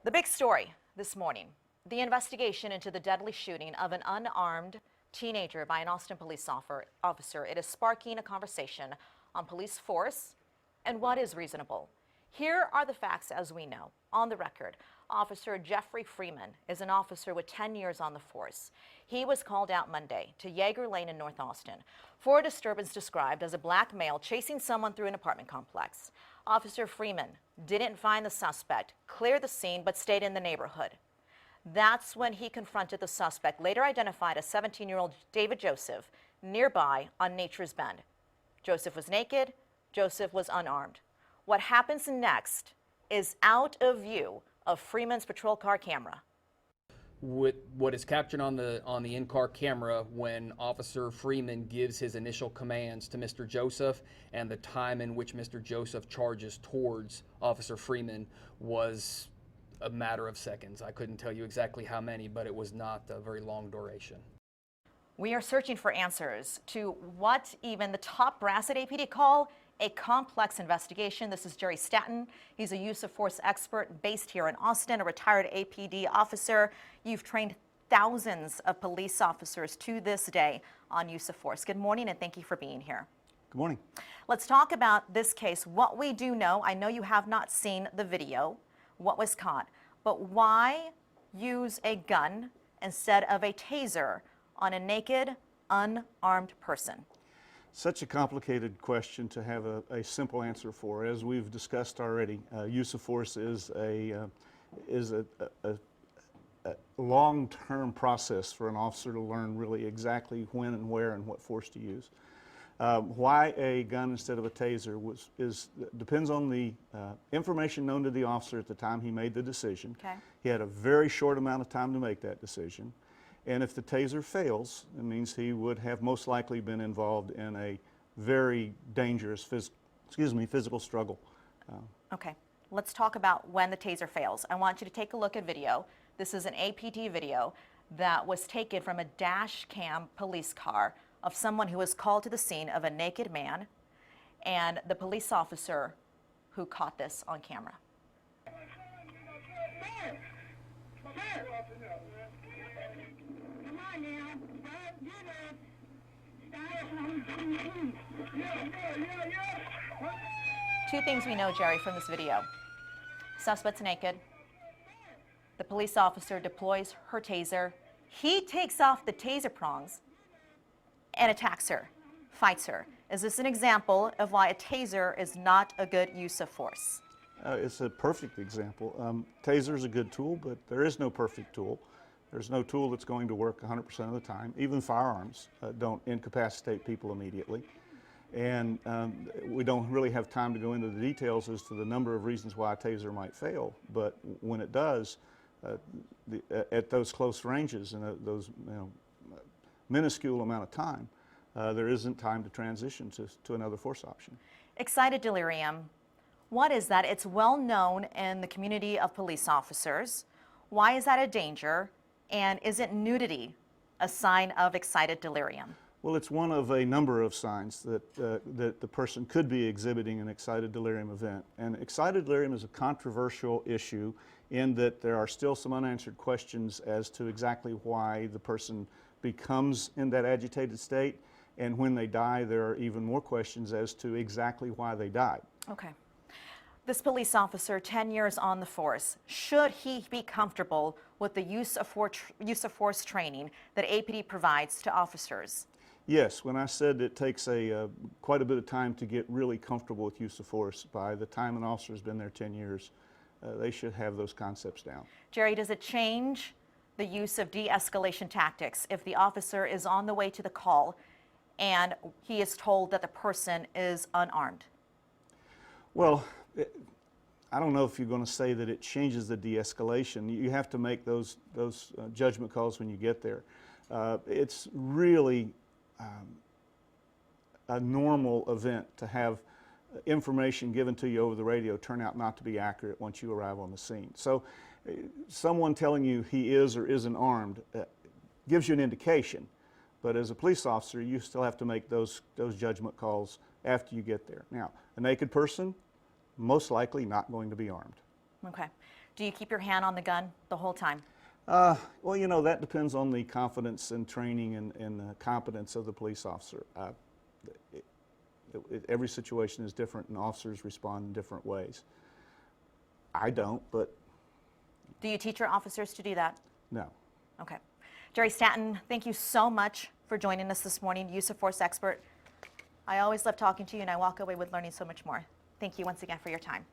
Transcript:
The big story this morning, the investigation into the deadly shooting of an unarmed teenager by an Austin police officer. It is sparking a conversation on police force and what is reasonable. Here are the facts as we know. On the record, Officer Jeffrey Freeman is an officer with 10 years on the force. He was called out Monday to Yeager Lane in North Austin for a disturbance described as a black male chasing someone through an apartment complex. Officer Freeman didn't find the suspect, clear the scene, but stayed in the neighborhood. That's when he confronted the suspect, later identified as 17-year-old David Joseph, nearby on Nature's Bend. Joseph was naked. Joseph was unarmed. What happens next is out of view of Freeman's patrol car camera. What is captured on the in-car camera when Officer Freeman gives his initial commands to Mr. Joseph and the time in which Mr. Joseph charges towards Officer Freeman was a matter of seconds. I couldn't tell you exactly how many, but it was not a very long duration. We are searching for answers to what even the top brass at APD call a complex investigation. This is Jerry Staton. He's a use of force expert based here in Austin, a retired APD officer. You've trained thousands of police officers to this day on use of force. Good morning, and thank you for being here. Good morning. Let's talk about this case. What we do know, I know you have not seen the video, what was caught, but why use a gun instead of a taser on a naked, unarmed person? Such a complicated question to have a simple answer for. As we've discussed already, use of force is a long-term process for an officer to learn really exactly when and where and what force to use. Why a gun instead of a taser depends on the information known to the officer at the time he made the decision. Okay. He had a very short amount of time to make that decision. And if the taser fails, it means he would have most likely been involved in a very dangerous physical struggle. Okay, let's talk about when the taser fails. I want you to take a look at video. This is an APD video that was taken from a dash cam police car of someone who was called to the scene of a naked man and the police officer who caught this on camera. Two things we know, Jerry, from this video. Suspect's naked. The police officer deploys her taser. He takes off the taser prongs and attacks her, fights her. Is this an example of why a taser is not a good use of force? It's a perfect example. Taser is a good tool, but there is no perfect tool. There's no tool that's going to work 100% of the time. Even firearms don't incapacitate people immediately. And we don't really have time to go into the details as to the number of reasons why a taser might fail. But when it does, at those close ranges and those minuscule amount of time, there isn't time to transition to another force option. Excited delirium. What is that? It's well known in the community of police officers. Why is that a danger? And isn't nudity a sign of excited delirium? Well, it's one of a number of signs that the person could be exhibiting an excited delirium event. And excited delirium is a controversial issue in that there are still some unanswered questions as to exactly why the person becomes in that agitated state. And when they die, there are even more questions as to exactly why they died. Okay. This police officer, 10 years on the force, should he be comfortable with the use of force training that APD provides to officers? Yes, when I said it takes quite a bit of time to get really comfortable with use of force, by the time an officer has been there 10 years, they should have those concepts down. Jerry, does it change the use of de-escalation tactics if the officer is on the way to the call and he is told that the person is unarmed? Well, I don't know if you're going to say that it changes the de-escalation. You have to make those judgment calls when you get there. It's really a normal event to have information given to you over the radio turn out not to be accurate once you arrive on the scene. So someone telling you he is or isn't armed gives you an indication, but as a police officer you still have to make those judgment calls after you get there. Now, a naked person, most likely not going to be armed. Okay. Do you keep your hand on the gun the whole time? Well, you know, that depends on the confidence and training and competence of the police officer. Every situation is different, and officers respond in different ways. I don't, but Do you teach your officers to do that? no. Okay. Jerry Staton, thank you so much for joining us this morning, use of force expert. I always love talking to you, and I walk away with learning so much more. Thank you once again for your time.